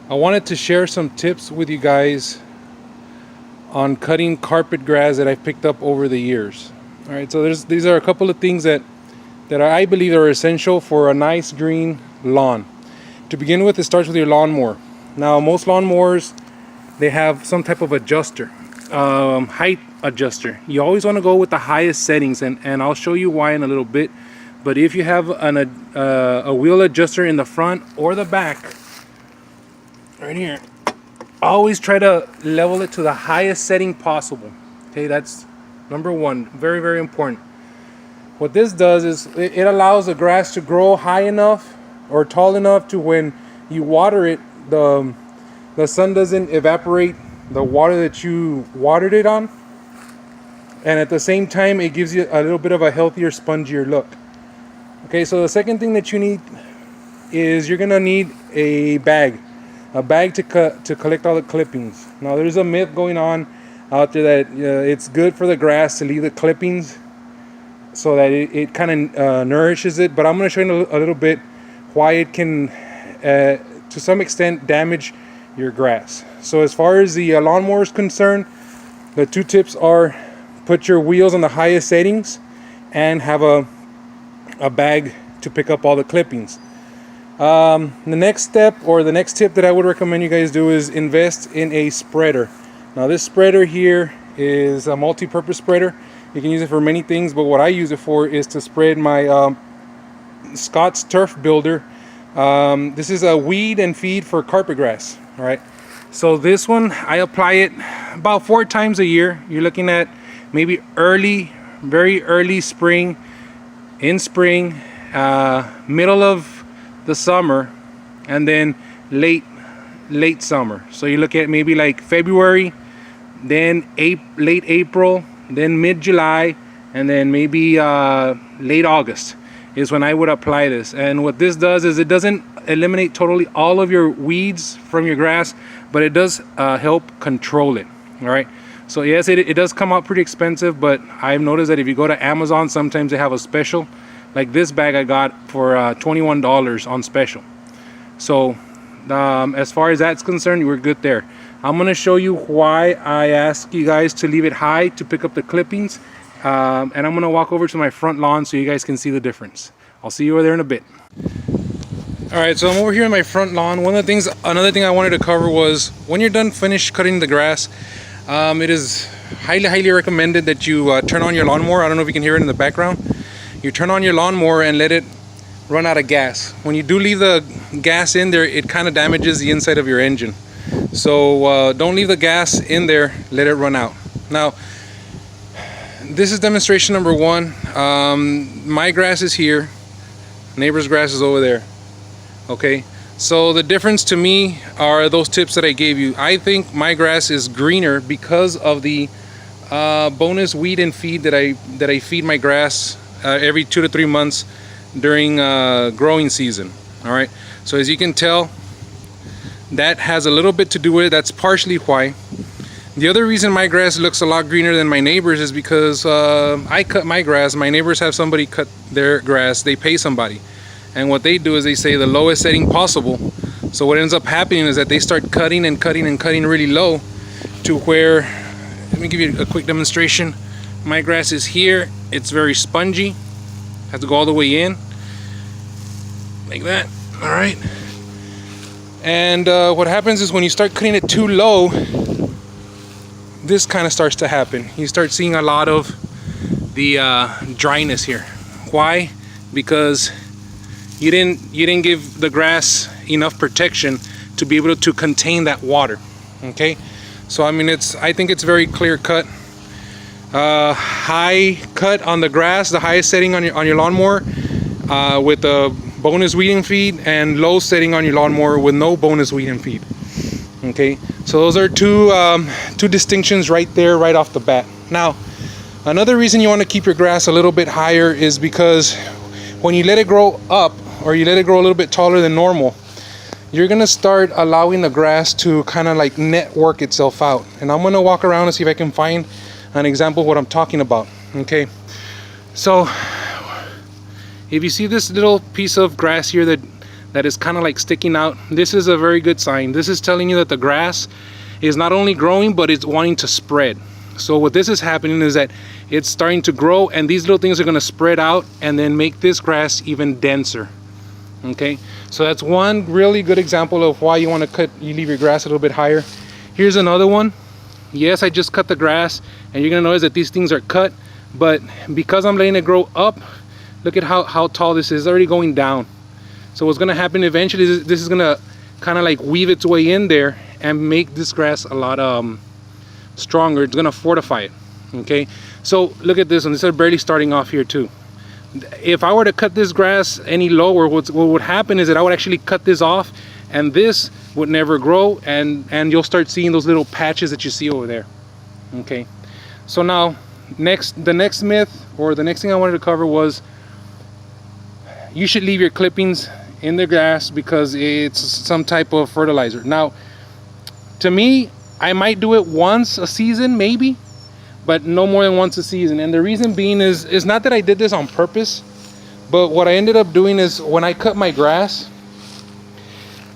I wanted to share some tips with you guys on cutting carpet grass that I've picked up over the years. All right, so these are a couple of things that I believe are essential for a nice green lawn. To begin with, it starts with your lawnmower. Now, most lawnmowers, they have some type of adjuster, height adjuster. You always want to go with the highest settings, and I'll show you why in a little bit. But if you have a wheel adjuster in the front or the back, right here, always try to level it to the highest setting possible. Okay, that's number one, very, very important. What this does is it allows the grass to grow high enough or tall enough to when you water it, the sun doesn't evaporate the water that you watered it on, and at the same time it gives you a little bit of a healthier, spongier look. Okay, so the second thing that you need is you're gonna need a bag to collect all the clippings. Now, there's a myth going on out there that it's good for the grass to leave the clippings so that it kind of nourishes it, but I'm going to show you a little bit why it can to some extent damage your grass. So as far as the lawnmower is concerned, the two tips are put your wheels on the highest settings and have a bag to pick up all the clippings. The next step, or the next tip that I would recommend you guys do, is invest in a spreader. Now, this spreader here is a multi-purpose spreader. You can use it for many things, but what I use it for is to spread my Scott's Turf Builder. This is a weed and feed for carpet grass. All right, so this one, I apply it about 4 times a year. You're looking at maybe very early spring, in spring, middle of the summer, and then late summer. So you look at maybe like February, then late April, then mid-July, and then maybe late August is when I would apply this. And what this does is it doesn't eliminate totally all of your weeds from your grass, but it does help control it. All right, so yes, it does come out pretty expensive, but I've noticed that if you go to Amazon, sometimes they have a special. Like this bag I got for $21 on special. So as far as that's concerned, we're good there. I'm going to show you why I ask you guys to leave it high to pick up the clippings. And I'm going to walk over to my front lawn so you guys can see the difference. I'll see you over there in a bit. Alright, so I'm over here in my front lawn. Another thing I wanted to cover was when you're finished cutting the grass, it is highly recommended that you turn on your lawnmower. I don't know if you can hear it in the background. You turn on your lawnmower and let it run out of gas. When you do leave the gas in there, it kind of damages the inside of your engine. So don't leave the gas in there, let it run out. Now, this is demonstration number 1. My grass is here, neighbor's grass is over there. Okay, so the difference to me are those tips that I gave you. I think my grass is greener because of the bonus weed and feed that I feed my grass every 2 to 3 months during growing season. All right, so as you can tell, that has a little bit to do with it. That's partially why. The other reason my grass looks a lot greener than my neighbors is because I cut my grass. My neighbors have somebody cut their grass. They pay somebody, and what they do is they say the lowest setting possible. So what ends up happening is that they start cutting and cutting and cutting really low to where, let me give you a quick demonstration. My grass is here, it's very spongy, have to go all the way in like that. All right, and what happens is when you start cutting it too low, this kind of starts to happen. You start seeing a lot of the dryness here. Why? Because you didn't give the grass enough protection to be able to contain that water. Okay, so I mean, I think it's very clear cut. High cut on the grass, the highest setting on your lawnmower with the bonus weed and feed, and low setting on your lawnmower with no bonus weed and feed. Okay, so those are two distinctions right there, right off the bat. Now, another reason you want to keep your grass a little bit higher is because when you let it grow up, or you let it grow a little bit taller than normal, you're gonna start allowing the grass to kind of like network itself out. And I'm gonna walk around and see if I can find an example of what I'm talking about. Okay, so if you see this little piece of grass here that that is kind of like sticking out, this is a very good sign. This is telling you that the grass is not only growing, but it's wanting to spread. So what this is happening is that it's starting to grow, and these little things are going to spread out and then make this grass even denser. Okay, so that's one really good example of why you want to leave your grass a little bit higher. Here's another one. Yes, I just cut the grass, and you're gonna notice that these things are cut, but because I'm letting it grow up, look at how tall this is. It's already going down. So what's gonna happen eventually is this is gonna kind of like weave its way in there and make this grass a lot stronger. It's gonna fortify it. Okay, so look at this one. This is barely starting off here too. If I were to cut this grass any lower, what would happen is that I would actually cut this off, and this would never grow, and you'll start seeing those little patches that you see over there. Okay, so now the next myth, or the next thing I wanted to cover, was you should leave your clippings in the grass because it's some type of fertilizer. Now, to me, I might do it once a season maybe, but no more than once a season. And the reason being is not that I did this on purpose, but what I ended up doing is when I cut my grass,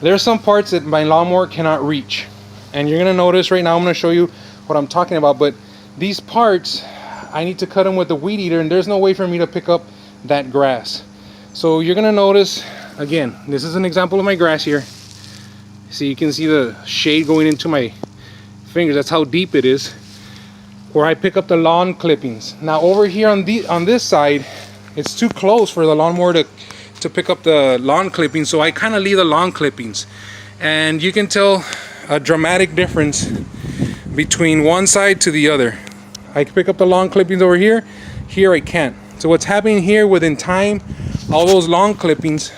there's some parts that my lawnmower cannot reach. And you're gonna notice right now, I'm gonna show you what I'm talking about, but these parts, I need to cut them with the weed eater, and there's no way for me to pick up that grass. So you're gonna notice, again, this is an example of my grass here. So you can see the shade going into my fingers. That's how deep it is, where I pick up the lawn clippings. Now over here on this side, it's too close for the lawnmower to pick up the lawn clippings, so I kind of leave the lawn clippings, and you can tell a dramatic difference between one side to the other. I can pick up the lawn clippings over here I can't. So what's happening here, within time, all those lawn clippings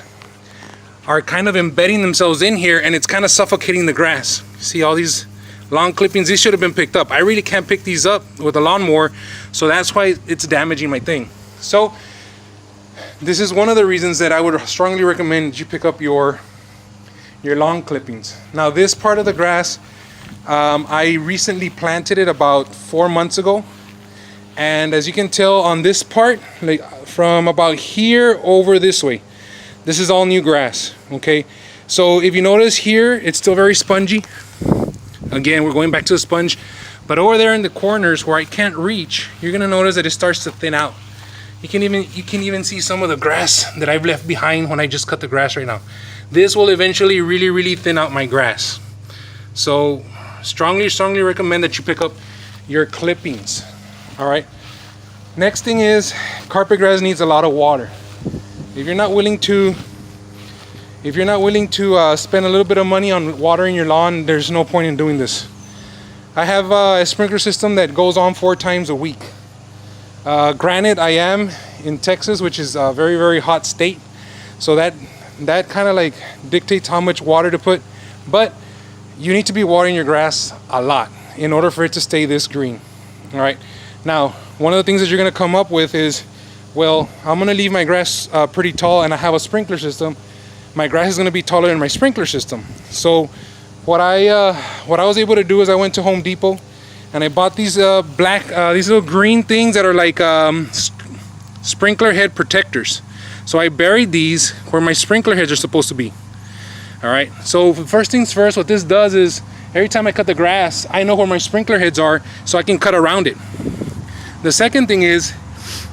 are kind of embedding themselves in here, and it's kind of suffocating the grass. See all these lawn clippings? These should have been picked up. I really can't pick these up with a lawnmower, so that's why it's damaging my thing. So this is one of the reasons that I would strongly recommend you pick up your lawn clippings. Now this part of the grass, I recently planted it about 4 months ago, and as you can tell on this part, like from about here over this way, this is all new grass. Okay, so if you notice here, it's still very spongy. Again, we're going back to the sponge, but over there in the corners where I can't reach, you're gonna notice that it starts to thin out. You can even see some of the grass that I've left behind when I just cut the grass right now. This will eventually really thin out my grass. So strongly recommend that you pick up your clippings. All right, next thing is, carpet grass needs a lot of water. If you're not willing to spend a little bit of money on watering your lawn, there's no point in doing this. I have a sprinkler system that goes on 4 times a week. Granted, I am in Texas, which is a very hot state, so that kind of like dictates how much water to put, but you need to be watering your grass a lot in order for it to stay this green. All right, now one of the things that you're going to come up with is, well, I'm going to leave my grass pretty tall, and I have a sprinkler system. My grass is going to be taller than my sprinkler system. So what I was able to do is I went to Home Depot, and I bought these these little green things that are like sprinkler head protectors. So I buried these where my sprinkler heads are supposed to be. All right, so first things first, what this does is every time I cut the grass, I know where my sprinkler heads are, so I can cut around it. The second thing is,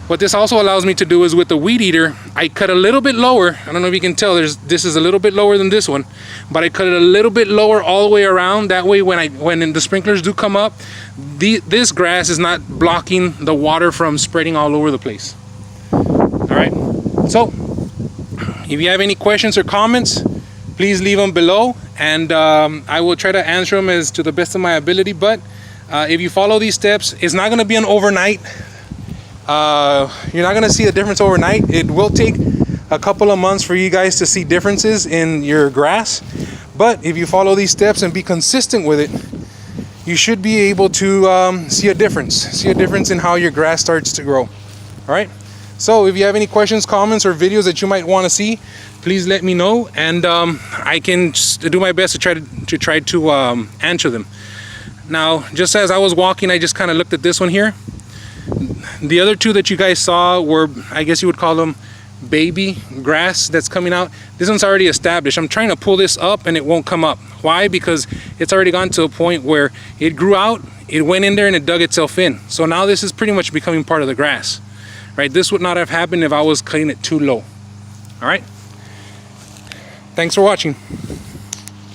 what this also allows me to do is with the weed eater, I cut a little bit lower. I don't know if you can tell, this is a little bit lower than this one, but I cut it a little bit lower all the way around. That way when the sprinklers do come up, this grass is not blocking the water from spreading all over the place. All right, so if you have any questions or comments, please leave them below, and I will try to answer them as to the best of my ability. But if you follow these steps, it's not going to be an overnight. You're not going to see a difference overnight. It will take a couple of months for you guys to see differences in your grass, but if you follow these steps and be consistent with it, you should be able to see a difference in how your grass starts to grow. All right, so if you have any questions, comments, or videos that you might want to see, please let me know, and I can do my best to try to answer them. Now, just as I was walking, I just kind of looked at this one here. The other two that you guys saw were, I guess you would call them baby grass that's coming out. This one's already established. I'm trying to pull this up and it won't come up. Why? Because it's already gone to a point where it grew out, it went in there and it dug itself in. So now this is pretty much becoming part of the grass, right? This would not have happened if I was cutting it too low. All right. Thanks for watching.